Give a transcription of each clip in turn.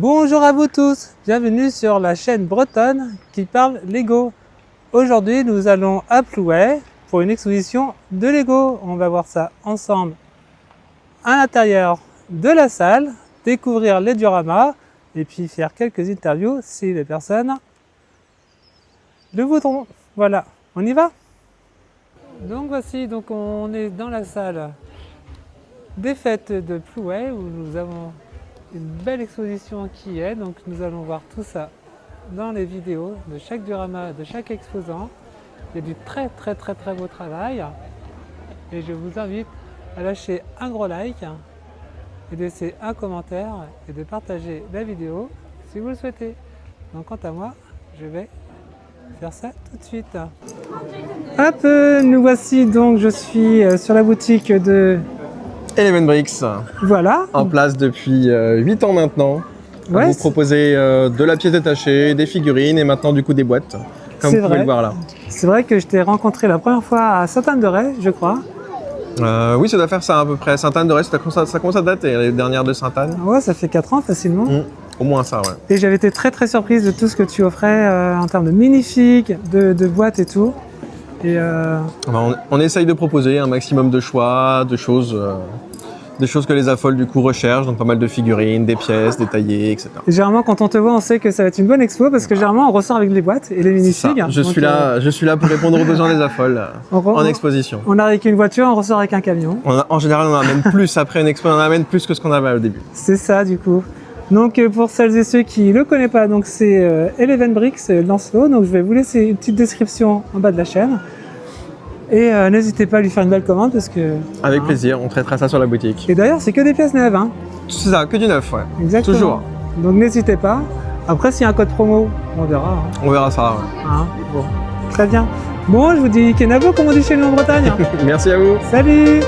Bonjour à vous tous, bienvenue sur la chaîne bretonne qui parle Lego. Aujourd'hui nous allons à Plouay pour une exposition de Lego. On va voir ça ensemble à l'intérieur de la salle, découvrir les dioramas et puis faire quelques interviews si les personnes le voudront. Voilà, on y va? Donc voici, on est dans la salle des fêtes de Plouay où nous avons une belle exposition qui est, donc nous allons voir tout ça dans les vidéos de chaque diorama, de chaque exposant. Il y a du très beau travail et je vous invite à lâcher un gros like et de laisser un commentaire et de partager la vidéo si vous le souhaitez. Donc quant à moi, je vais faire ça tout de suite. Hop, nous voici donc, je suis sur la boutique de Eleven Bricks, voilà, en place depuis 8 ans maintenant. Ouais, Vous proposez de la pièce détachée, des figurines et maintenant du coup des boîtes, comme c'est vous pouvez vrai. le voir là. C'est vrai que je t'ai rencontré la première fois à Sainte-Anne-de-Ré, je crois. Oui, ça doit faire ça à peu près. Sainte-Anne-de-Ré, ça commence à dater, les dernières de Sainte-Anne. Ouais, ça fait 4 ans facilement. Au moins ça, ouais. Et j'avais été très surprise de tout ce que tu offrais en termes de minifigs, de boîtes et tout. Et On essaye de proposer un maximum de choix, de choses que les affoles du coup recherchent, donc pas mal de figurines, des pièces détaillées, etc. et généralement, quand on te voit, on sait que ça va être une bonne expo parce que généralement, on ressort avec les boîtes et les minifigs. Je suis là pour répondre aux besoins des affoles en exposition. On arrive avec une voiture, on ressort avec un camion. En général, on en amène plus après une expo, on en amène plus que ce qu'on avait au début. C'est ça, du coup. Donc, pour celles et ceux qui ne le connaissent pas, donc c'est Eleven Bricks Lancelot. Donc, je vais vous laisser une petite description en bas de la chaîne. Et n'hésitez pas à lui faire une belle commande parce que... Avec plaisir, on traitera ça sur la boutique. Et d'ailleurs, c'est que des pièces neuves, hein. C'est ça, que du neuf, ouais. Exactement. Toujours. Donc, n'hésitez pas. Après, s'il y a un code promo, on verra. Hein. On verra ça, ouais. Hein, bon. Très bien. Bon, je vous dis Kenavo, comme on dit chez nous en Bretagne. Merci à vous. Salut!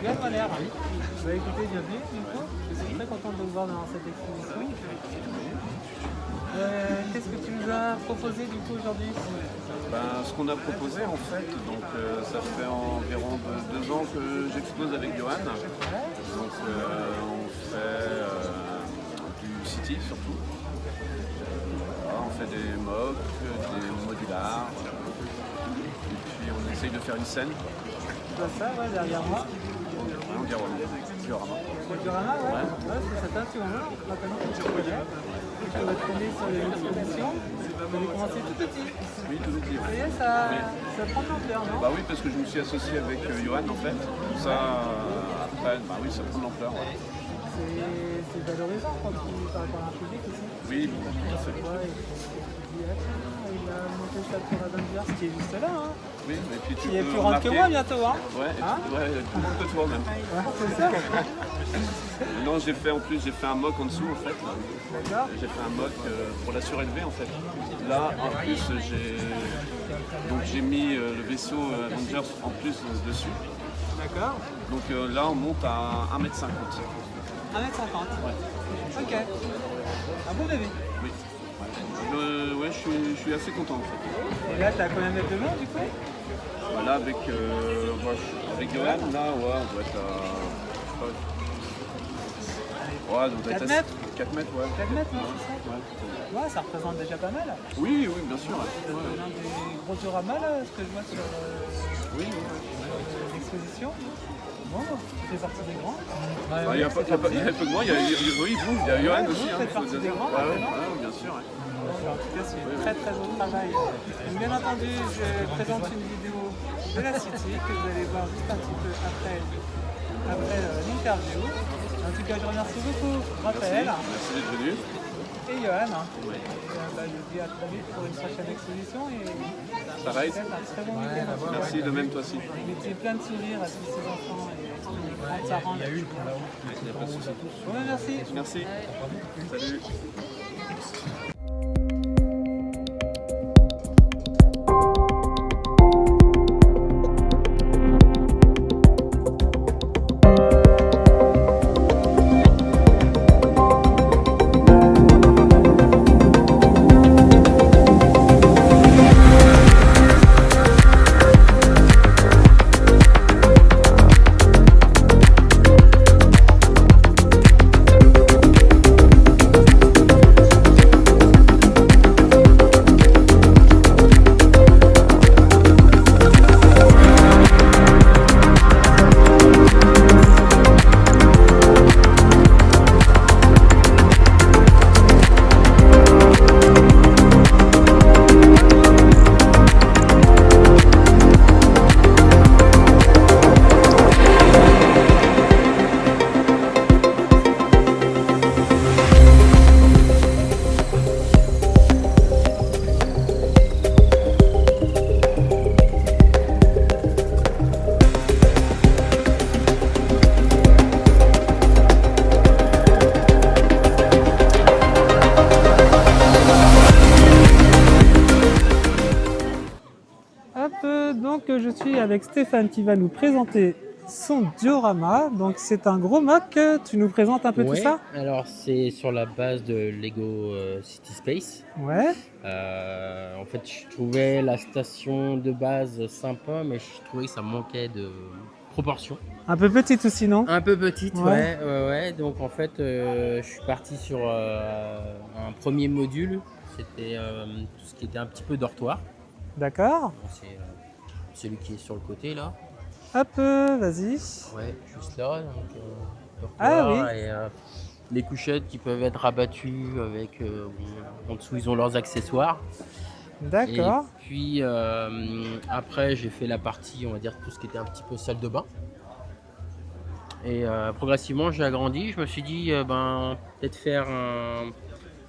Johan Waller. Bah écoutez, bienvenue du coup. Je suis très content de vous voir dans cette exposition. Qu'est-ce que tu nous as proposé du coup aujourd'hui? Ce qu'on a proposé en fait, donc ça fait environ 2 ans que j'expose avec Johan. Donc on fait du city surtout. Voilà, on fait des mocks, des modulars. Et puis on essaye de faire une scène. Tu vois ça, ouais, derrière moi. Un diorama. Le diorama, ouais. Ouais, c'est ça, tu vois, maintenant que tu connais. Tu vas te tourner sur l'exposition. Vous avez commencé tout petit. Oui, tout petit. Ça y est, ça prend de l'ampleur, non? Bah oui, parce que je me suis associé avec Johan en fait. Tout ça, après, bah oui, ça prend de l'ampleur. Ouais. C'est valorisant quand tu parles par un public aussi. Oui, tout à fait. Ouais, il a monté ça pour Avengers qui est juste là. Hein. Oui, et puis tu Il est peux plus grand que remarquer- moi bientôt. Hein. Ouais, Hein ouais, plus grand que toi même. Ouais, c'est ça. Non, j'ai fait un mock en dessous en fait. D'accord. J'ai fait un mock pour la surélevée en fait. Là, en plus, j'ai mis le vaisseau Avengers en plus dessus. D'accord. Donc là, on monte à 1m50. 1m50. Ouais. Ok. Un bon bébé. Oui. Ouais, je suis assez content en fait. Et là, t'as combien de mètres de long du coup? Voilà, avec Johan, là, ouais, on doit être à. Ouais, on doit 4 être mètres 4 mètres, ouais. 4 mètres, non, c'est ça? Ouais. Ouais, ça représente déjà pas mal. Oui, oui, bien sûr. C'est Ouais. l'un des gros dioramas là, ce que je vois sur Oui, l'exposition. Bon, tu fais partie des grands. il y a peu de moi, il y a Johan aussi. Vous faites faut partie le des dire. grands, Ouais, ouais, maintenant. ouais, bien sûr. Ouais. En tout cas, c'est un très très beau travail. Donc, bien entendu, je présente une vidéo de la City que vous allez voir juste un petit peu après l'interview. En tout cas, je remercie beaucoup Raphaël Merci d'être venu. et Johan. Et, je vous dis à très vite pour une prochaine exposition et Pareil. peut-être un très bon week-end. Merci, de même toi aussi. Mettez plein de sourires à tous ces enfants et grands parents. Bon, ben, merci. Merci. Salut. Donc je suis avec Stéphane qui va nous présenter son diorama. Donc c'est un gros mock, tu nous présentes un peu tout Ouais, ça? alors c'est sur la base de Lego City Space. Ouais, En fait, je trouvais la station de base sympa, mais je trouvais que ça manquait de proportion. un peu petite aussi, non? Un peu petite, Ouais. ouais. Donc en fait, je suis parti sur un premier module. C'était tout ce qui était un petit peu dortoir. D'accord. Bon, c'est celui qui est sur le côté là. Hop, vas-y. Ouais, juste là. Donc, Ah dortoir oui. et les couchettes qui peuvent être rabattues avec. En dessous, ils ont leurs accessoires. D'accord. Et puis après, j'ai fait la partie, on va dire, tout ce qui était un petit peu salle de bain. Et progressivement, j'ai agrandi. Je me suis dit, peut-être faire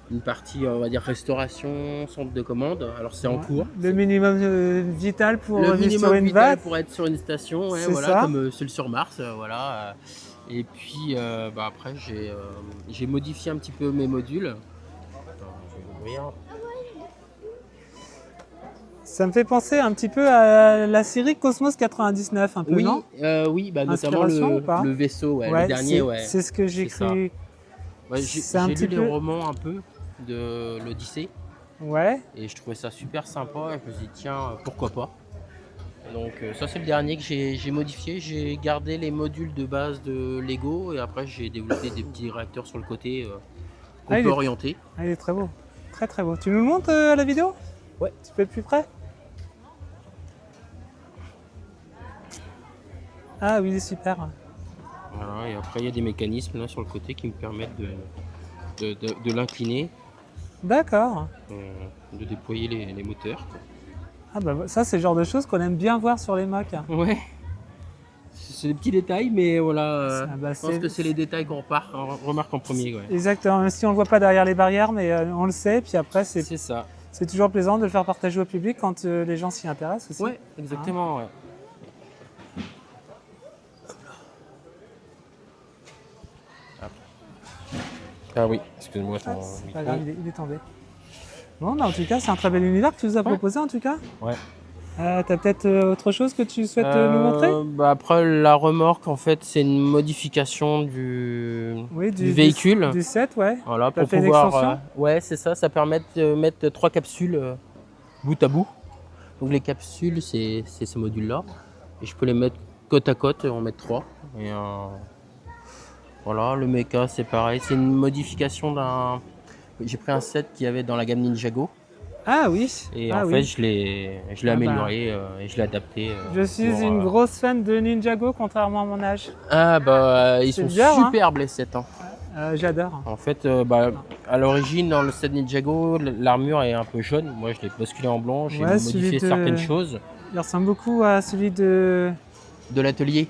une partie, on va dire, restauration, centre de commande. Alors, c'est en cours. Le minimum vital pour Le vivre sur minimum une vital vague. pour être sur une station, ouais, C'est voilà, ça. comme celle sur Mars, voilà. Et puis après, j'ai modifié un petit peu mes modules. Attends, je vais ouvrir. Ça me fait penser un petit peu à la série Cosmos 99, un peu, Oui, non? oui, bah, notamment Inspiration ou pas? le vaisseau, ouais, Ouais, le dernier, ouais. c'est ce que j'ai C'est ça. cru. Ouais, C'est un j'ai petit lu peu. les romans un peu de l'Odyssée Ouais. et je trouvais ça super sympa et je me suis dit tiens, pourquoi pas. Donc ça c'est le dernier que j'ai modifié, j'ai gardé les modules de base de Lego et après j'ai développé des petits réacteurs sur le côté qu'on Ah, peut orienter. Il est très beau. Très très beau. Tu nous le montres à la vidéo? Ouais. Tu peux être plus près? Ah oui, il est super. Voilà, et après il y a des mécanismes là sur le côté qui me permettent de l'incliner, D'accord. de déployer les moteurs, quoi. Ah bah ça c'est le genre de choses qu'on aime bien voir sur les Mac. Ouais, c'est des petits détails, mais voilà, Ah bah, je pense que c'est les détails qu'on remarque en premier. Ouais. Exactement, même si on ne le voit pas derrière les barrières, mais on le sait. Puis après, C'est ça. c'est toujours plaisant de le faire partager au public quand les gens s'y intéressent aussi. Ouais, exactement. Ouais. Ah oui, excuse-moi. Ah, c'est pas grave, il est tombé. Bon, bah, en tout cas, c'est un très bel univers que tu nous as proposé en tout cas. Ouais. T'as peut-être autre chose que tu souhaites nous montrer? Bah après, la remorque, en fait, c'est une modification du véhicule. Du set, ouais. Voilà, T'as pour fait une pouvoir. extension? Ouais, c'est ça. Ça permet de mettre 3 capsules bout à bout. Donc les capsules, c'est ce module-là. Et je peux les mettre côte à côte et en mettre 3. Et voilà, le mecha, c'est pareil. C'est une modification d'un. J'ai pris un set qu'il y avait dans la gamme Ninjago. Ah oui. Et ah, en oui. fait, je l'ai amélioré et je l'ai adapté. Je suis pour, une grosse fan de Ninjago, contrairement à mon âge. Ah bah ils C'est sont bien, hein. superbes les sets. Hein. J'adore. En fait, à l'origine dans le set Ninjago, l'armure est un peu jaune. Moi je l'ai basculé en blanc, j'ai Ouais, celui modifié de- certaines choses. Il ressemble beaucoup à celui de. De l'atelier.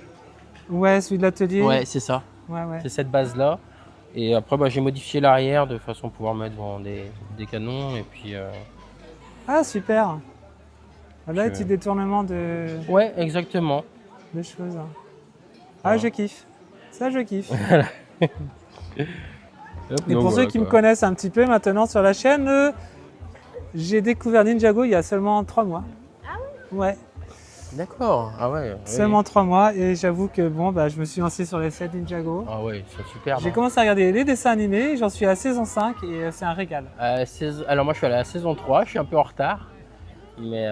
Ouais, celui de l'atelier. Ouais, c'est ça. Ouais, ouais. C'est cette base là. Et après j'ai modifié l'arrière de façon à pouvoir mettre des canons et puis. Ah, super. Voilà, Je- petit détournement de Ouais, exactement. choses. Ah, Voilà. je kiffe. Ça, je kiffe. Hop, Et donc pour voilà, ceux qui me quoi. connaissent un petit peu maintenant sur la chaîne, j'ai découvert Ninjago il y a seulement 3 mois. Ah oui? Ouais, D'accord. Ah ouais. oui. seulement 3 mois. Et j'avoue que bon, bah, je me suis lancé sur les sets Ninjago. Ah ouais, ils sont superbes. J'ai Hein. commencé à regarder les dessins animés, j'en suis à la saison 5 et c'est un régal. Alors moi je suis à la saison 3, je suis un peu en retard. Mais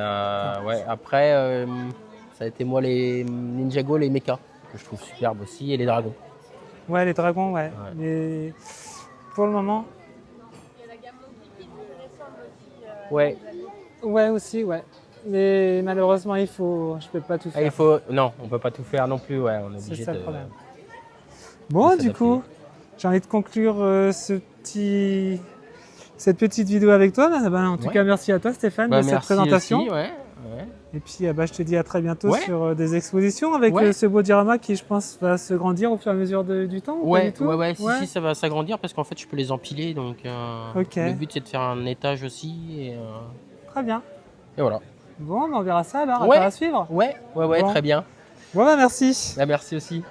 ouais, après ça a été moi les Ninjago, les mechas, que je trouve superbes aussi, et les dragons. Ouais, les dragons, ouais. Ouais. Mais pour le moment, Ouais. ouais aussi, ouais. Mais malheureusement, je peux pas tout Ah, faire. Non, on peut pas tout faire non plus, ouais, on est C'est obligé ça de. le problème. Bon, de du s'adapter. coup, j'ai envie de conclure cette petite vidéo avec toi. En tout Ouais. cas, merci à toi, Stéphane, Bah, de cette merci présentation. aussi, ouais. Ouais. Et puis, je te dis à très bientôt Ouais. sur des expositions avec Ouais. ce beau diorama qui, je pense, va se grandir au fur et à mesure du temps. ou pas Ouais, du tout ouais, si, ça va s'agrandir parce qu'en fait je peux les empiler, donc Ok. le but c'est de faire un étage aussi, Très bien. et voilà. Bon, on verra ça alors, Ouais. affaire à suivre. Ouais, Bon. très bien. Bon, merci. Ah, merci aussi.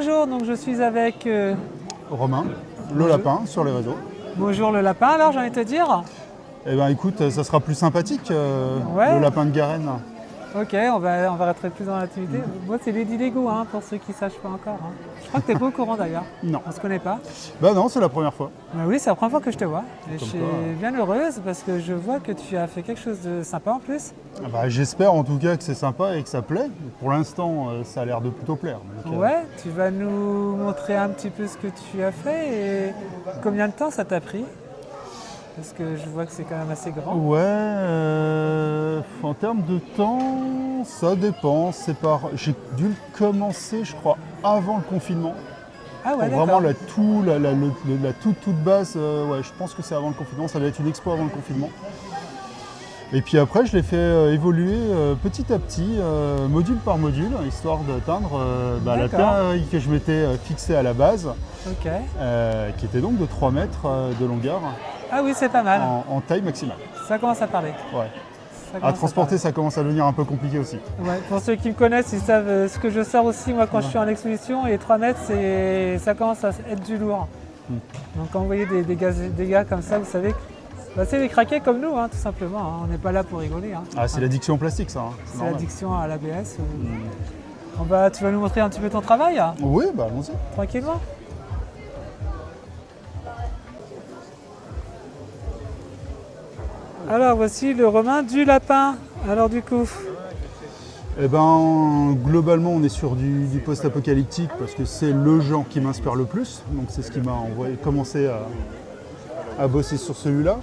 Bonjour, donc je suis avec Romain, le lapin sur les réseaux. Bonjour le lapin, alors j'ai envie de te dire. Eh ben écoute, ça sera plus sympathique, Ouais. le lapin de Garenne. Ok, on va rentrer plus dans l'activité. Moi c'est Lady Lego, hein, pour ceux qui ne sachent pas encore. Hein. Je crois que tu n'es pas au courant d'ailleurs. Non. On se connaît pas. Bah non, c'est la première fois. Bah oui, c'est la première fois que je te vois. Et je Comme suis quoi. bien heureuse parce que je vois que tu as fait quelque chose de sympa en plus. Ah bah, j'espère en tout cas que c'est sympa et que ça plaît. Pour l'instant, ça a l'air de plutôt plaire. Donc, Ouais, tu vas nous montrer un petit peu ce que tu as fait et combien de temps ça t'a pris? Parce que je vois que c'est quand même assez grand. Ouais, en termes de temps, ça dépend. J'ai dû le commencer, je crois, avant le confinement. Ah ouais, Pour d'accord. vraiment la toute base, ouais, je pense que c'est avant le confinement. Ça doit être une expo avant le confinement. Et puis après, je l'ai fait évoluer petit à petit, module par module, histoire d'atteindre la D'accord. taille que je m'étais fixée à la base, Ok. qui était donc de 3 mètres de longueur Ah oui, c'est pas mal. en taille maximale. Ça commence à parler. Ouais. Ça À commence transporter, ça commence à devenir un peu compliqué aussi. parler. Ouais, pour ceux qui me connaissent, ils savent ce que je sors aussi moi quand je suis en exposition. Et 3 mètres, ça commence à être du lourd. Donc quand vous voyez des gars comme ça, vous savez que c'est des craqués comme nous, hein, tout simplement. Hein. On n'est pas là pour rigoler. Hein. Ah, c'est l'addiction au plastique, ça. Hein. C'est normal. l'addiction à l'ABS. Bon, bah, tu vas nous montrer un petit peu ton travail, hein, Oui, bah allons-y. tranquillement. Alors voici le Romain du lapin. Alors du coup, Eh ben, globalement, on est sur du post-apocalyptique parce que c'est le genre qui m'inspire le plus. Donc c'est ce qui m'a commencé à bosser sur celui-là.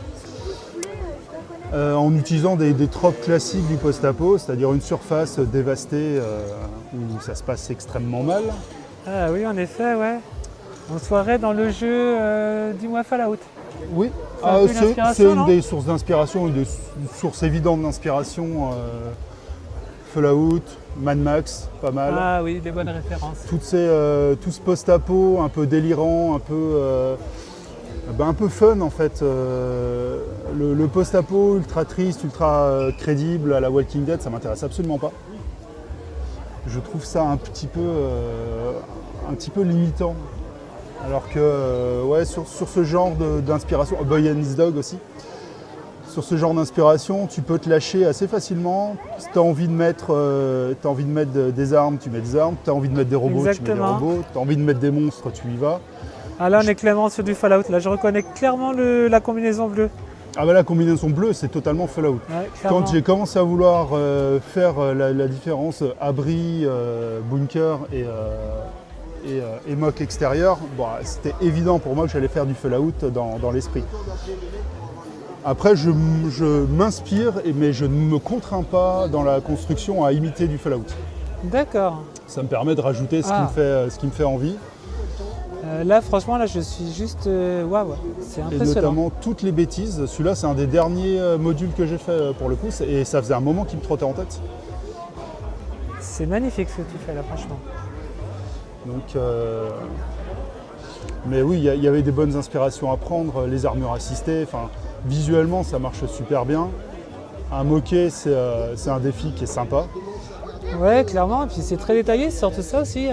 En utilisant des tropes classiques du post-apo, c'est-à-dire une surface dévastée où ça se passe extrêmement mal. ah oui en effet, ouais. On se croirait dans le jeu du mois Fallout. Oui, C'est un peu une inspiration, c'est une non des sources d'inspiration, une des sources évidentes d'inspiration. Fallout, Mad Max, pas mal. Ah oui, des bonnes références. Tout ce post-apo un peu délirant, un peu fun en fait. Le post-apo ultra triste, ultra crédible à la Walking Dead, ça m'intéresse absolument pas. Je trouve ça un petit peu limitant. Alors que ouais, sur ce genre d'inspiration, Boy and His Dog aussi, sur ce genre d'inspiration, tu peux te lâcher assez facilement. Si tu as envie de mettre, des armes, tu mets des armes. Tu as envie de mettre des robots, tu mets des Exactement. robots. Tu as envie de mettre des monstres, tu y vas. Ah là on est clairement sur du Fallout. Là je reconnais clairement la combinaison bleue. Ah bah la combinaison bleue, c'est totalement Fallout. Ouais, clairement. Quand j'ai commencé à vouloir faire la différence abri, bunker et mock extérieur, bon, c'était évident pour moi que j'allais faire du Fallout dans l'esprit. Après, je m'inspire, mais je ne me contrains pas dans la construction à imiter du Fallout. D'accord. Ça me permet de rajouter ce qui me fait envie. Là franchement là je suis juste waouh, c'est Et impressionnant. notamment toutes les bêtises. Celui-là, c'est un des derniers modules que j'ai fait pour le coup. Et ça faisait un moment qu'il me trottait en tête. C'est magnifique ce que tu fais là franchement. Donc, mais oui, il y avait des bonnes inspirations à prendre. Les armures assistées, enfin, visuellement, ça marche super bien. Un moquet, c'est un défi qui est sympa. Ouais clairement, et puis c'est très détaillé, c'est surtout ça aussi, il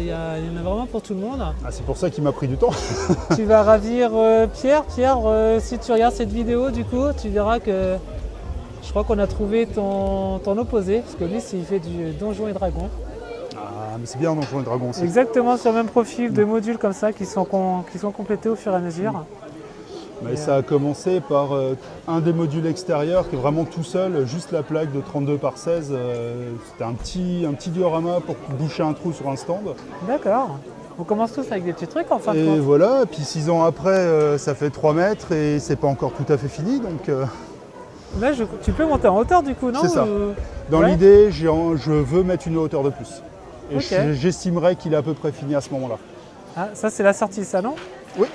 y en a vraiment pour tout le monde. Ah, c'est pour ça qu'il m'a pris du temps. Tu vas ravir Pierre. Pierre, si tu regardes cette vidéo, du coup, tu verras que je crois qu'on a trouvé ton opposé, parce que lui, il fait du Donjons et Dragons. Ah, mais c'est bien Donjons et Dragons aussi. Exactement sur le même profil de modules comme ça, qui sont complétés au fur et à mesure. Mais ça a commencé par un des modules extérieurs qui est vraiment tout seul, juste la plaque de 32 par 16. C'était un petit diorama pour boucher un trou sur un stand. D'accord. On commence tous avec des petits trucs en fin de Et compte. voilà, et puis 6 ans après, ça fait 3 mètres et c'est pas encore tout à fait fini. Donc Là, tu peux monter en hauteur du coup, non? C'est ça. Ou- dans Ouais. l'idée, je veux mettre une hauteur de plus. Et Ok. j'estimerais qu'il est à peu près fini à ce moment-là. Ah, ça, c'est la sortie, ça, non? Oui.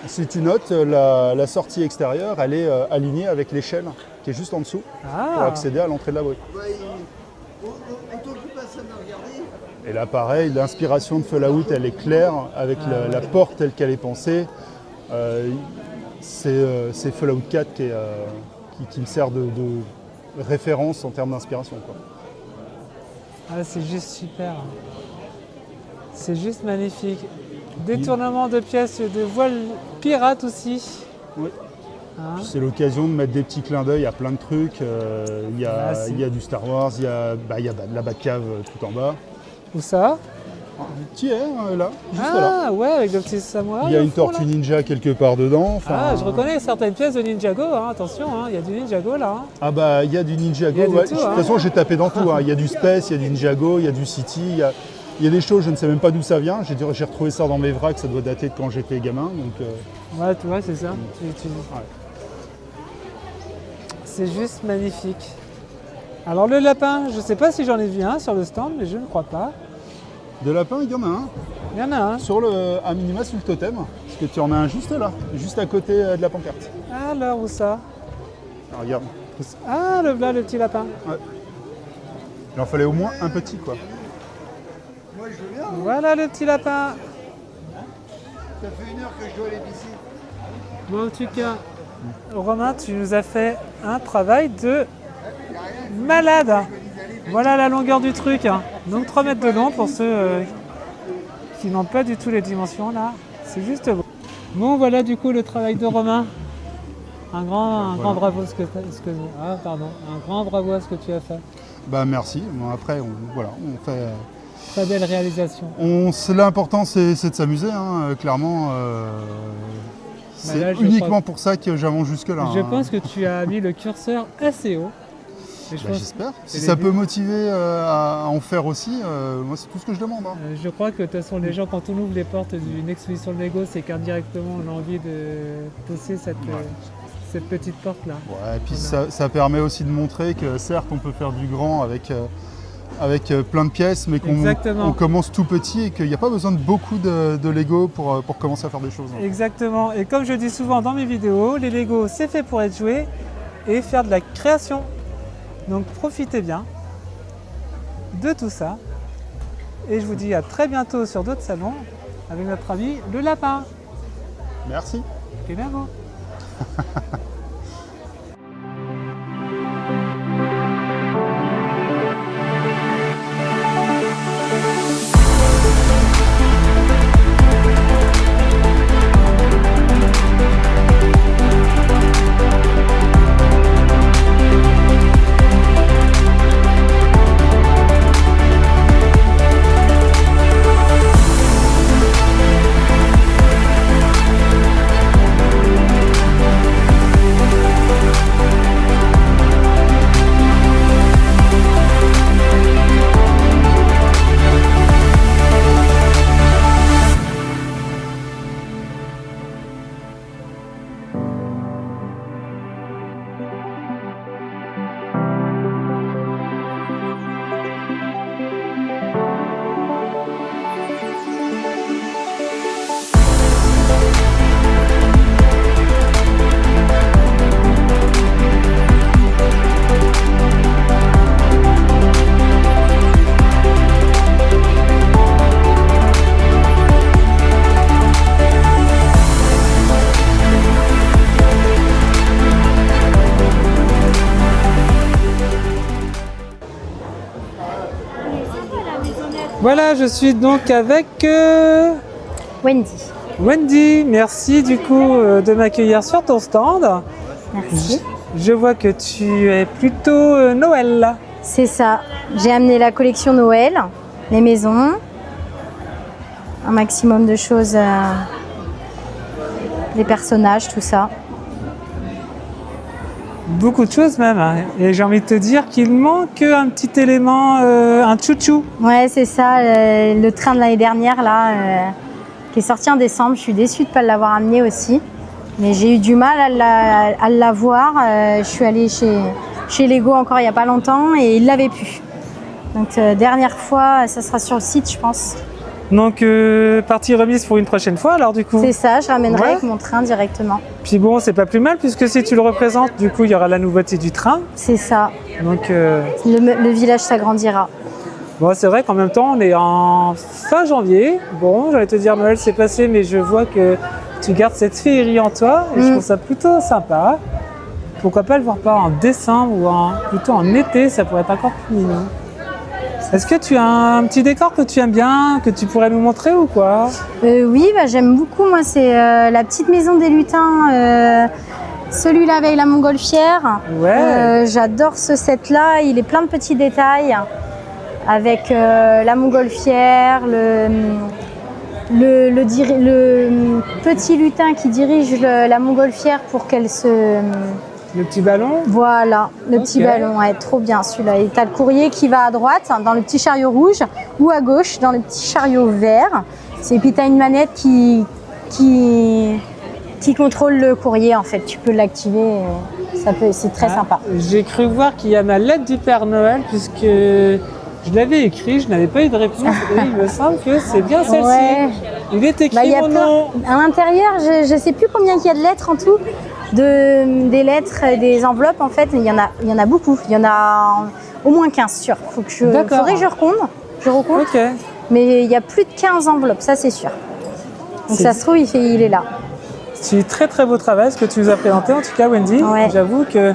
Si tu notes, la sortie extérieure, elle est alignée avec l'échelle qui est juste en dessous pour Ah, accéder à l'entrée de l'abri. Et là, pareil, l'inspiration de Fallout, elle est claire avec la porte telle qu'elle est pensée. C'est Fallout 4 qui me sert de référence en termes d'inspiration, quoi. ah, c'est juste super. C'est juste magnifique. Détournement de pièces de voile pirate aussi. Oui. Hein? C'est l'occasion de mettre des petits clins d'œil à plein de trucs. Il y a du Star Wars, il y a la Batcave tout en bas. Où ça? Tu es là, juste là. Ah ouais, avec le petit samouraï. Il y a au une fond, tortue là. ninja quelque part dedans. Ah, je reconnais certaines pièces de Ninjago, hein, attention, hein, il y a du Ninjago là. Hein. Ah bah il y a du Ninjago. Il y a du Ouais, tout, de hein. toute façon j'ai tapé dans tout. Hein. Il y a du Space, il y a du Ninjago, il y a du City, il y a des choses, je ne sais même pas d'où ça vient. J'ai retrouvé ça dans mes vracs, ça doit dater de quand j'étais gamin. Donc, Ouais, tu vois, c'est ça. ouais. C'est juste magnifique. Alors le lapin, je sais pas si j'en ai vu un sur le stand, mais je ne crois pas. De lapin, il y en a un. Il y en a un. À minima sur le totem, parce que tu en as un juste là, juste à côté de la pancarte. Alors où ça? Alors, regarde, Ah, là, le petit lapin. il en fallait au moins un petit quoi. Voilà le petit lapin. Ça fait 1 heure que je dois aller pisser. Bon, en tout cas, Romain, tu nous as fait un travail de malade. Voilà la longueur du truc. Hein. Donc 3 mètres de long pour ceux qui n'ont pas du tout les dimensions là. C'est juste beau. Bon, voilà du coup le travail de Romain. Un grand bravo un grand bravo à ce que tu as fait. Bah merci. Bon, après, on fait. Très belle réalisation. L'important c'est de s'amuser, hein, clairement. C'est là, je uniquement crois- pour ça que j'avance jusque-là. Je hein. pense que tu as mis le curseur assez haut. Et je, Bah, pense- j'espère. Si les ça vues- peut motiver à en faire aussi, moi c'est tout ce que je demande. Hein. je crois que de toute façon les gens quand on ouvre les portes d'une exposition de Lego, c'est qu'indirectement on a envie de pousser cette petite porte là. Ouais, et puis Voilà. ça permet aussi de montrer que certes on peut faire du grand avec plein de pièces, mais Exactement. on commence tout petit et qu'il n'y a pas besoin de beaucoup de Lego pour commencer à faire des choses. Exactement. Et comme je dis souvent dans mes vidéos, les Lego c'est fait pour être joué et faire de la création. Donc profitez bien de tout ça. Et je vous dis à très bientôt sur d'autres salons avec notre ami le lapin. Merci. Et bien bon. Voilà, je suis donc avec Wendy. Wendy. Merci du coup de m'accueillir sur ton stand. Merci. Je vois que tu es plutôt Noël. C'est ça. J'ai amené la collection Noël, les maisons, un maximum de choses, les personnages, tout ça. Beaucoup de choses même. Hein. Et j'ai envie de te dire qu'il manque un petit élément, un chouchou. Ouais, c'est ça. Le train de l'année dernière, là, qui est sorti en décembre. Je suis déçue de ne pas l'avoir amené aussi. Mais j'ai eu du mal à l'avoir. Je suis allée chez Lego encore il n'y a pas longtemps et ils ne l'avaient plus. Donc, dernière fois, ça sera sur le site, je pense. Donc, partie remise pour une prochaine fois alors du coup. C'est ça, je ramènerai Ouais. avec mon train directement. Puis bon, c'est pas plus mal puisque si tu le représentes, du coup, il y aura la nouveauté du train. C'est ça. Donc, Le village s'agrandira. bon, c'est vrai qu'en même temps, on est en fin janvier. Bon, j'allais te dire Noël c'est passé, mais je vois que tu gardes cette féerie en toi et je trouve ça plutôt sympa. Pourquoi pas le voir pas en décembre ou plutôt en été, ça pourrait être encore plus mignon. Est-ce que tu as un petit décor que tu aimes bien, que tu pourrais nous montrer ou quoi? Oui, bah, j'aime beaucoup. Moi, c'est la petite maison des lutins. Celui-là avec la montgolfière. Ouais. J'adore ce set-là. Il est plein de petits détails avec la montgolfière, le petit lutin qui dirige la montgolfière pour qu'elle se... Le petit ballon? Voilà, le petit ballon, ouais, trop bien celui-là. Et tu as le courrier qui va à droite dans le petit chariot rouge ou à gauche dans le petit chariot vert. Et puis tu as une manette qui contrôle le courrier en fait. Tu peux l'activer, c'est très sympa. J'ai cru voir qu'il y a ma lettre du Père Noël puisque je l'avais écrit, je n'avais pas eu de réponse et il me semble que c'est bien celle-ci. Ouais. Il est écrit Bah, y a mon plein- nom. À l'intérieur, je ne sais plus combien il y a de lettres en tout. Des lettres et des enveloppes, en fait, il y en a beaucoup. Il y en a au moins 15 sûr. D'accord. Faudrait que je recompte. Ok. Mais il y a plus de 15 enveloppes, ça c'est sûr. Donc ça se trouve, il est là. C'est très très beau travail ce que tu nous as présenté en tout cas Wendy. Ouais. J'avoue que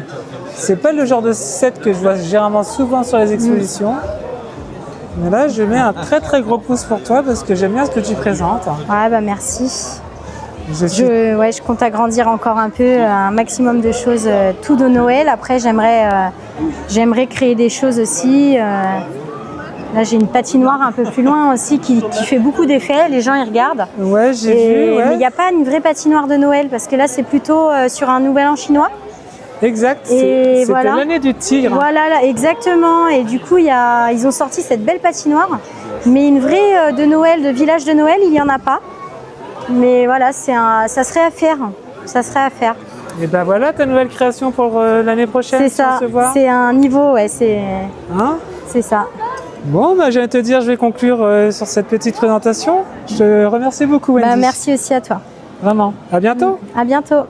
c'est pas le genre de set que je vois généralement souvent sur les expositions. Mais là je mets un très très gros pouce pour toi parce que j'aime bien ce que tu présentes. Ouais, bah merci. Je suis- Je compte agrandir encore un peu, un maximum de choses, tout de Noël. Après, j'aimerais créer des choses aussi. Là, j'ai une patinoire un peu plus loin aussi qui fait beaucoup d'effets. Les gens, ils regardent. Ouais, j'ai vu. Mais Ouais. il n'y a pas une vraie patinoire de Noël parce que là, c'est plutôt sur un nouvel an chinois. Exact. Et C'était voilà. l'année du tigre. Voilà, là, exactement. Et du coup, ils ont sorti cette belle patinoire. Mais une vraie de Noël, de village de Noël, il n'y en a pas. Mais voilà, ça serait à faire. Ça serait à faire. Et ben voilà ta nouvelle création pour l'année prochaine. C'est si on ça. se voit. C'est un niveau, ouais, Hein? c'est ça. Bon, bah, je vais te dire, je vais conclure sur cette petite présentation. Je te remercie beaucoup Wendy. Bah, merci aussi à toi. Vraiment. À bientôt. À bientôt.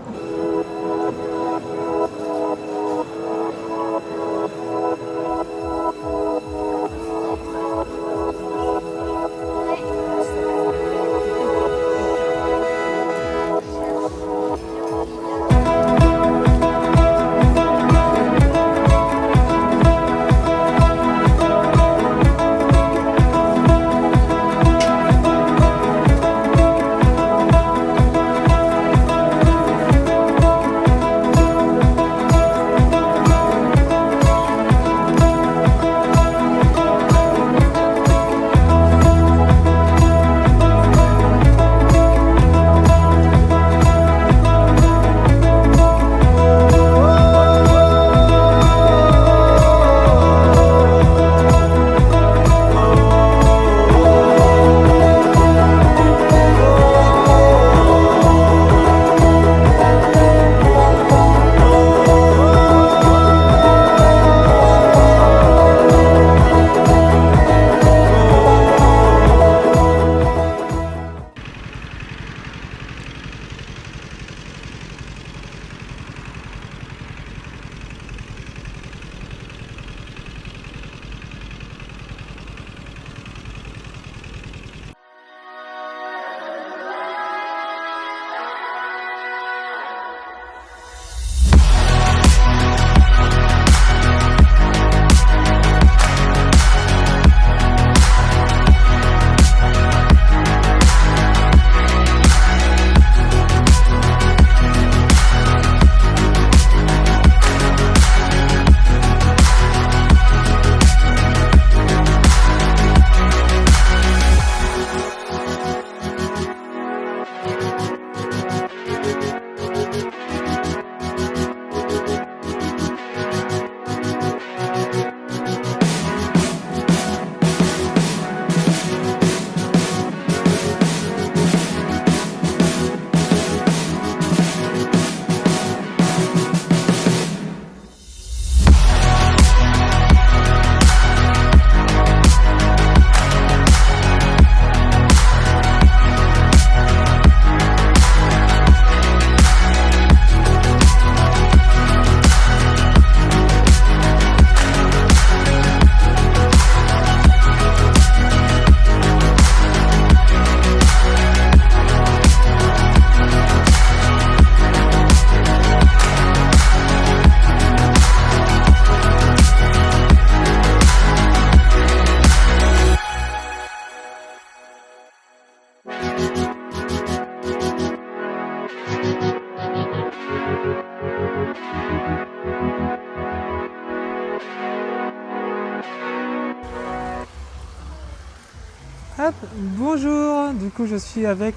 Hop, bonjour, du coup je suis avec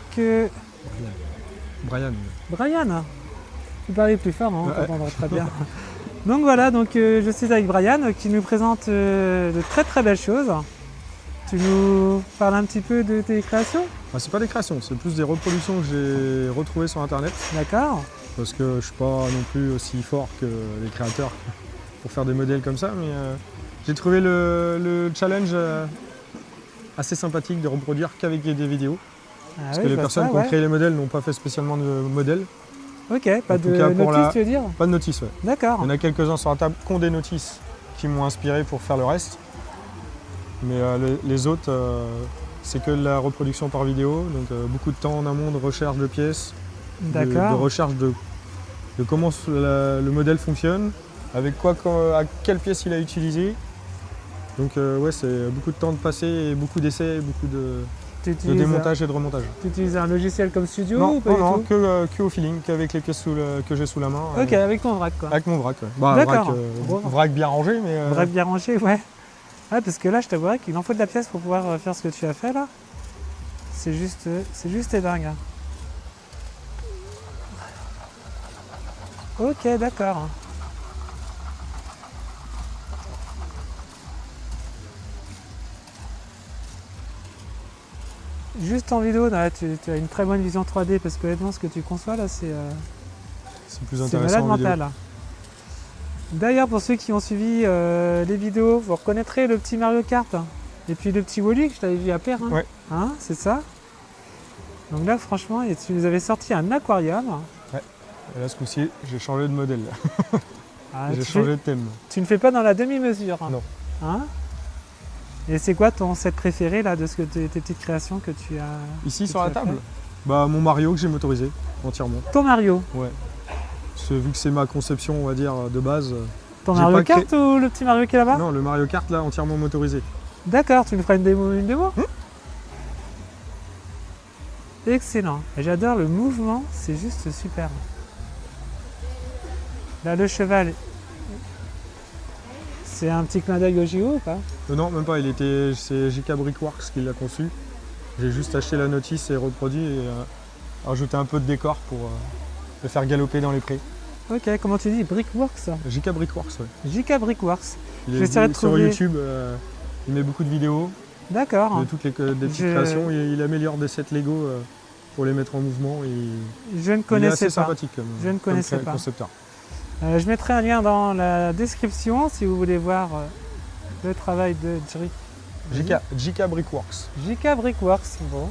Brian. Brian. Vous parlez plus fort, hein, on Ouais. t'entendra très bien. Donc voilà, je suis avec Brian qui nous présente de très très belles choses. Tu nous parles un petit peu de tes créations? Ah, c'est pas des créations, c'est plus des reproductions que j'ai retrouvées sur internet. D'accord. Parce que je suis pas non plus aussi fort que les créateurs pour faire des modèles comme ça. Mais j'ai trouvé le challenge assez sympathique de reproduire qu'avec des vidéos. Ah Parce oui, que je les vois personnes ça, qui ont ouais. créé les modèles n'ont pas fait spécialement de modèles. Ok, pas En de tout cas, pour notice la- tu veux dire? Pas de notices, ouais. D'accord. Il y en a quelques-uns sur la table qui ont des notices qui m'ont inspiré pour faire le reste. Mais les autres, c'est que de la reproduction par vidéo. Donc beaucoup de temps en amont de recherche de pièces, de D'accord. recherche de comment le modèle fonctionne, avec quoi, à quelle pièce il a utilisé. Donc ouais, c'est beaucoup de temps de passer, et beaucoup d'essais, et beaucoup de démontage et de remontage. Tu utilises un logiciel comme Studio Non, ou pas non, du tout? que au feeling, qu'avec les pièces que j'ai sous la main. Ok, avec ton vrac quoi. Avec mon vrac. Ouais. Bah, D'accord. vrac bien rangé, mais Vrac bien rangé, ouais. Ah, parce que là, je t'avouerais qu'il en faut de la pièce pour pouvoir faire ce que tu as fait là. C'est juste dingue. Hein. Ok, d'accord. Juste en vidéo, là, tu as une très bonne vision 3D parce que honnêtement, ce que tu conçois là, c'est plus c'est intéressant malade en vidéo. mental. D'ailleurs, pour ceux qui ont suivi les vidéos, vous reconnaîtrez le petit Mario Kart et puis le petit Wally que je t'avais vu à Perrin. Ouais. Hein, c'est ça. Donc là, franchement, tu nous avais sorti un aquarium. Et là, ce coup-ci, j'ai changé de modèle. Ah, J'ai tu, changé de thème. tu ne fais pas dans la demi-mesure. Non. Hein? Et c'est quoi ton set préféré là de tes petites créations que tu as Ici, que sur tu la as table, fait bah, mon Mario que j'ai motorisé entièrement. Ton Mario. Vu que c'est ma conception, on va dire, de base. Ton J'ai Mario pas Kart ou le petit Mario qui est là-bas? Non, le Mario Kart, là, entièrement motorisé. D'accord, tu nous feras une démo? Excellent. Et j'adore le mouvement, c'est juste super. Là, le cheval, c'est un petit clin d'œil au JO ou pas? Non, même pas, c'est JK Brickworks qui l'a conçu. J'ai juste acheté la notice et reproduit et rajouté un peu de décor pour le faire galoper dans les prés. Ok, comment tu dis? Brickworks? JK Brickworks, ouais. JK Brickworks. Il est J'essaierai de sur trouver- YouTube, il met beaucoup de vidéos D'accord. de toutes des petites Je- créations. Il améliore des sets Lego pour les mettre en mouvement. Et Je ne il est connaissais assez pas. sympathique Je ne connaissais pas. concepteur. Je mettrai un lien dans la description si vous voulez voir le travail de JK Brickworks. JK Brickworks. Bon.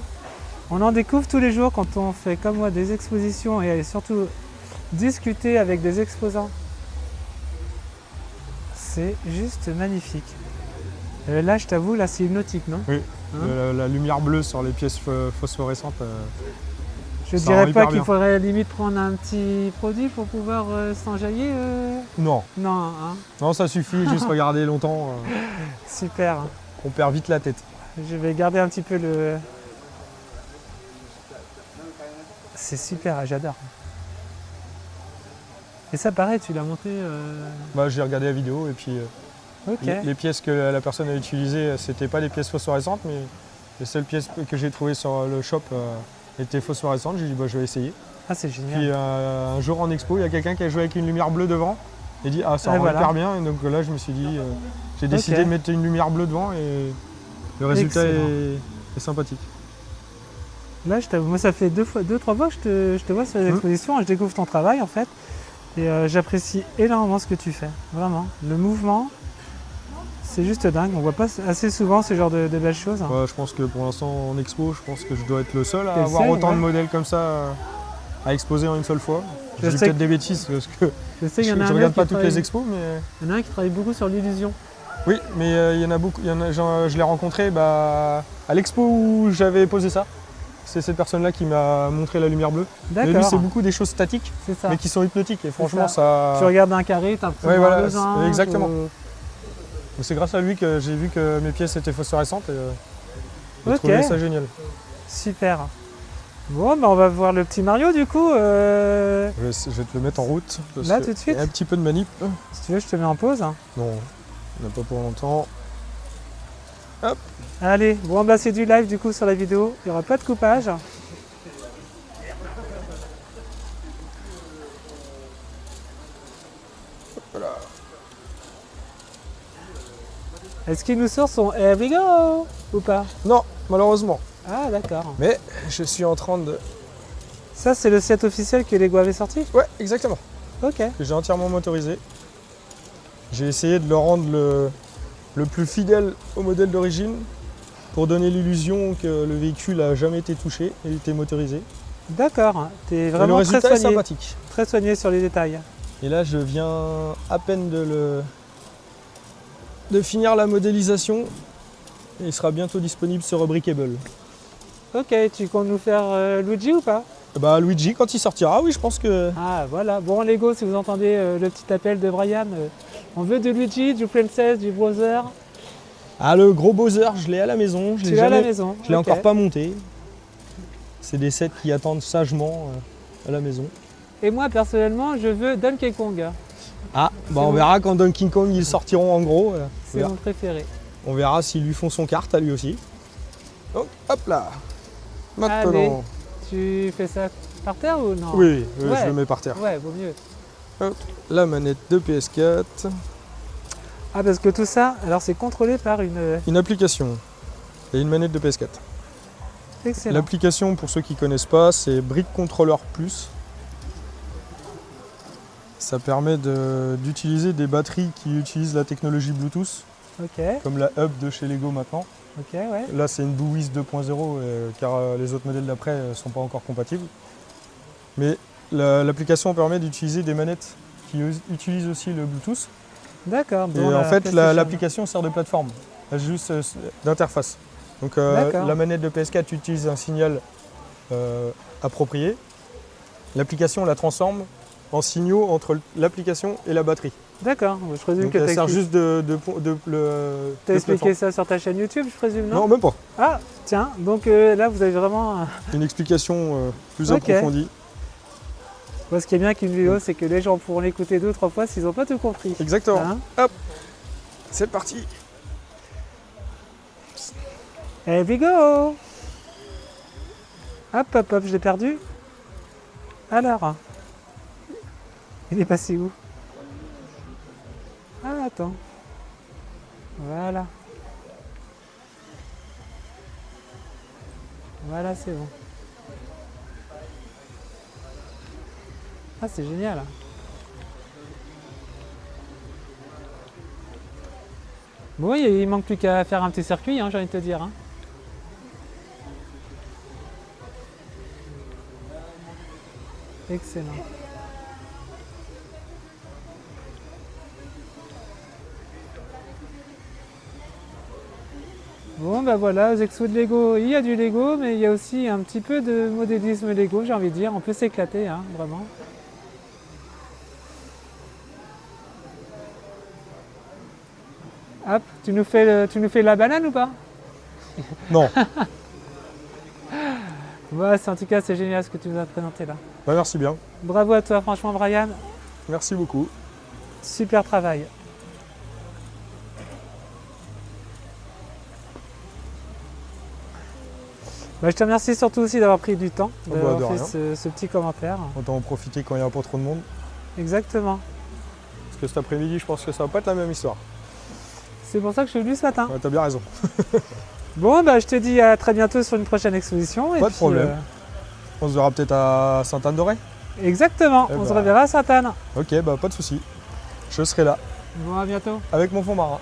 On en découvre tous les jours quand on fait comme moi des expositions et surtout discuter avec des exposants. C'est juste magnifique. Là, je t'avoue, là c'est hypnotique, non? Oui. Hein La lumière bleue sur les pièces phosphorescentes. Je ça dirais rend pas hyper qu'il bien. faudrait limite prendre un petit produit pour pouvoir s'enjailler. Non, Non, hein. non, ça suffit, juste regarder longtemps, Super. on perd vite la tête. Je vais garder un petit peu le... C'est super, j'adore. Et ça pareil, tu l'as monté... Bah, j'ai regardé la vidéo et puis Ok. les pièces que la personne a utilisées, c'était pas des pièces phosphorescentes, mais les seules pièces que j'ai trouvées sur le shop étaient phosphorescentes. J'ai dit bah, je vais essayer. Ah, c'est génial. Puis un jour en expo, il y a quelqu'un qui a joué avec une lumière bleue devant et dit ah ça Ah, rend voilà. hyper bien. Et donc là je me suis dit, j'ai décidé Ok. de mettre une lumière bleue devant et le résultat Excellent. est sympathique. Là, je t'avoue, moi, ça fait 2-3 fois que je te vois sur les expositions et je découvre ton travail en fait. Et j'apprécie énormément ce que tu fais. Vraiment. Le mouvement, c'est juste dingue. On voit pas assez souvent ce genre de belles choses. Ouais, je pense que pour l'instant en expo, je pense que je dois être le seul à T'es le avoir seul, autant de ouais. modèles comme ça à exposer en une seule fois. Je Je dis sais peut-être que- des bêtises parce que Je sais, je il y en a un regarde mec pas qui toutes travaille- les expos, mais Il y en a un qui travaille beaucoup sur l'illusion. oui, mais il y en a beaucoup. Je l'ai rencontré à l'expo où j'avais posé ça. C'est cette personne-là qui m'a montré la lumière bleue. Mais lui, D'accord. c'est beaucoup des choses statiques, C'est ça. mais qui sont hypnotiques. Et franchement, ça. ça. Tu regardes un carré, t'as Ouais, voilà, besoin. c'est- exactement. C'est grâce à lui que j'ai vu que mes pièces étaient phosphorescentes et j'ai Ok. trouvé ça génial. Super. Bon, bah on va voir le petit Mario du coup. Je vais te le mettre en route. Parce Là, que tout de suite il y a un petit peu de manip. Si tu veux, je te mets en pause. Non, on n'a pas pour longtemps. Allez, bon bah c'est du live du coup sur la vidéo, il n'y aura pas de coupage. Voilà. Est-ce qu'il nous sort son Here we go ou pas? Non, malheureusement. Ah d'accord. Mais je suis en train de... Ça c'est le set officiel que Lego avait sorti? Ouais, exactement. Ok. Que j'ai entièrement motorisé. J'ai essayé de le rendre le plus fidèle au modèle d'origine pour donner l'illusion que le véhicule n'a jamais été touché et était motorisé. D'accord, t'es Et le vraiment très résultat est soigné, sympathique. très soigné sur les détails. Et là, je viens à peine de finir la modélisation. Et il sera bientôt disponible sur Brickable. Ok, tu comptes nous faire Luigi ou pas? Bah Luigi, quand il sortira, oui, je pense que... Ah voilà, bon Lego, si vous entendez le petit appel de Brian, on veut de Luigi, du Princess, du Brother. Ah, le gros Bowser, je l'ai à la maison. Tu l'as à la maison? Je l'ai ok. encore pas monté. C'est des sets qui attendent sagement à la maison. Et moi personnellement, je veux Donkey Kong. Ah, bah on bon. verra quand Donkey Kong ils sortiront en gros. C'est mon préféré. On verra s'ils lui font son kart à lui aussi. Donc hop là. Maintenant. Allez. Tu fais ça par terre ou non? Oui, Ouais. je le mets par terre. Ouais, vaut mieux. Hop, la manette de PS4. Ah parce que tout ça, alors c'est contrôlé par une... Une application et une manette de PS4. Excellent. L'application, pour ceux qui ne connaissent pas, c'est Brick Controller Plus. Ça permet d'utiliser des batteries qui utilisent la technologie Bluetooth, Ok, comme la Hub de chez Lego maintenant. ok, ouais. Là, c'est une Buies 2.0, car les autres modèles d'après ne sont pas encore compatibles. Mais l'application permet d'utiliser des manettes qui utilisent aussi le Bluetooth. D'accord. Et bon, en fait, PlayStation. l'application sert de plateforme, juste d'interface. Donc D'accord. la manette de PS4 utilise un signal approprié. L'application la transforme en signaux entre l'application et la batterie. D'accord, je présume Donc que elle t'as sert juste de expliqué plateforme. ça sur ta chaîne YouTube, je présume, non? Non, même pas. Ah, tiens, donc là vous avez vraiment... Une explication plus Ok. approfondie. Moi, ce qui est bien qu'une vidéo, c'est que les gens pourront l'écouter 2 ou 3 fois s'ils n'ont pas tout compris. Exactement. Hein? Hop, c'est parti. Here we go! Hop, hop, hop, je l'ai perdu. Alors, il est passé où? Ah, attends. Voilà. Voilà, c'est bon. Ah, c'est génial. Bon, il manque plus qu'à faire un petit circuit, hein, j'ai envie de te dire. Hein. Excellent. Bon, ben voilà, aux expos de Lego, il y a du Lego, mais il y a aussi un petit peu de modélisme Lego, j'ai envie de dire. On peut s'éclater, hein, vraiment. Hop, tu nous fais la banane ou pas? Non. Ouais, en tout cas, c'est génial ce que tu nous as présenté là. Bah, merci bien. Bravo à toi, franchement, Brian. Merci beaucoup. Super travail. Bah, je te remercie surtout aussi d'avoir pris du temps, Oh, bah, d'avoir de fait rien. ce petit commentaire. Autant en profiter quand il n'y a pas trop de monde. Exactement. Parce que cet après-midi, je pense que ça va pas être la même histoire. C'est pour ça que je suis venu ce matin. Ouais, t'as bien raison. Bon, bah, je te dis à très bientôt sur une prochaine exposition. et Pas de puis, problème. On se verra peut-être à Sainte-Anne-d'Auray. Exactement, Eh on se bah. reverra à Sainte-Anne. Ok, bah pas de souci. Je serai là, Bon, à bientôt. avec mon fond marin.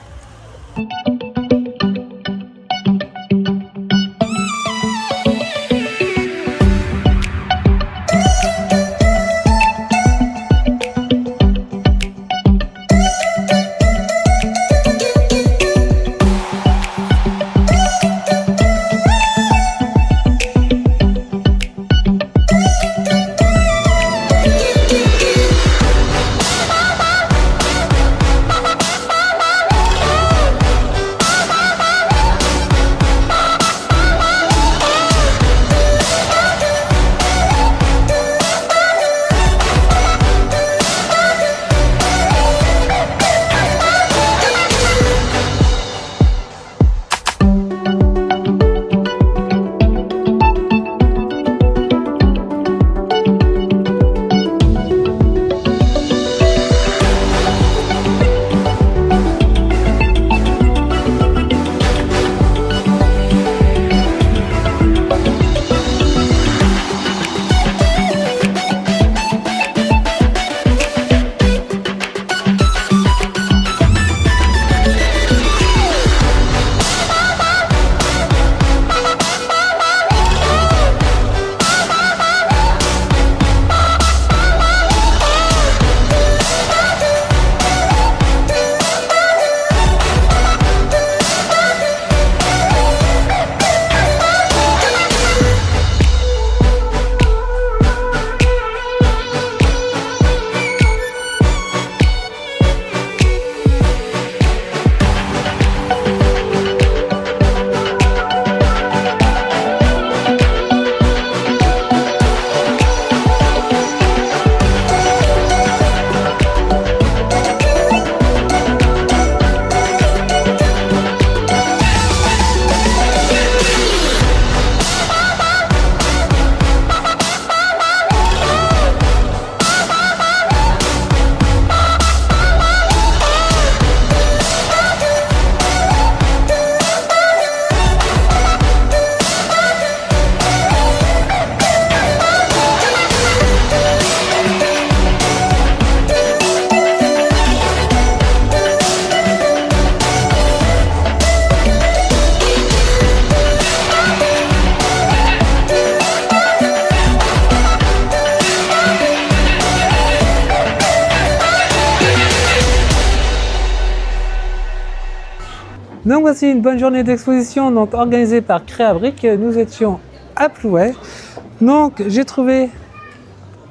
Donc voici une bonne journée d'exposition donc organisée par Créabric. Nous étions à Plouay. Donc j'ai trouvé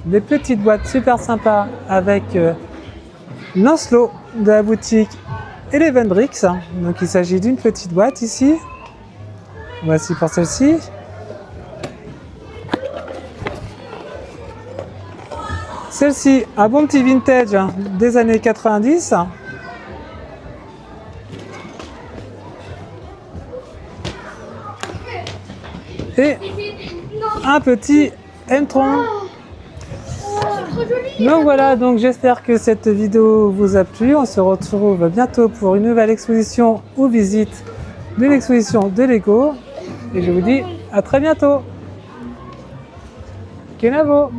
des petites boîtes super sympas avec Lancelot de la boutique Eleven Bricks. Donc il s'agit d'une petite boîte ici. Voici pour celle-ci. Celle-ci, un bon petit vintage des années 90. Et un petit N-Tron. Donc voilà, donc j'espère que cette vidéo vous a plu. On se retrouve bientôt pour une nouvelle exposition ou visite de l'exposition de Lego. Et je vous dis à très bientôt. Kenavo!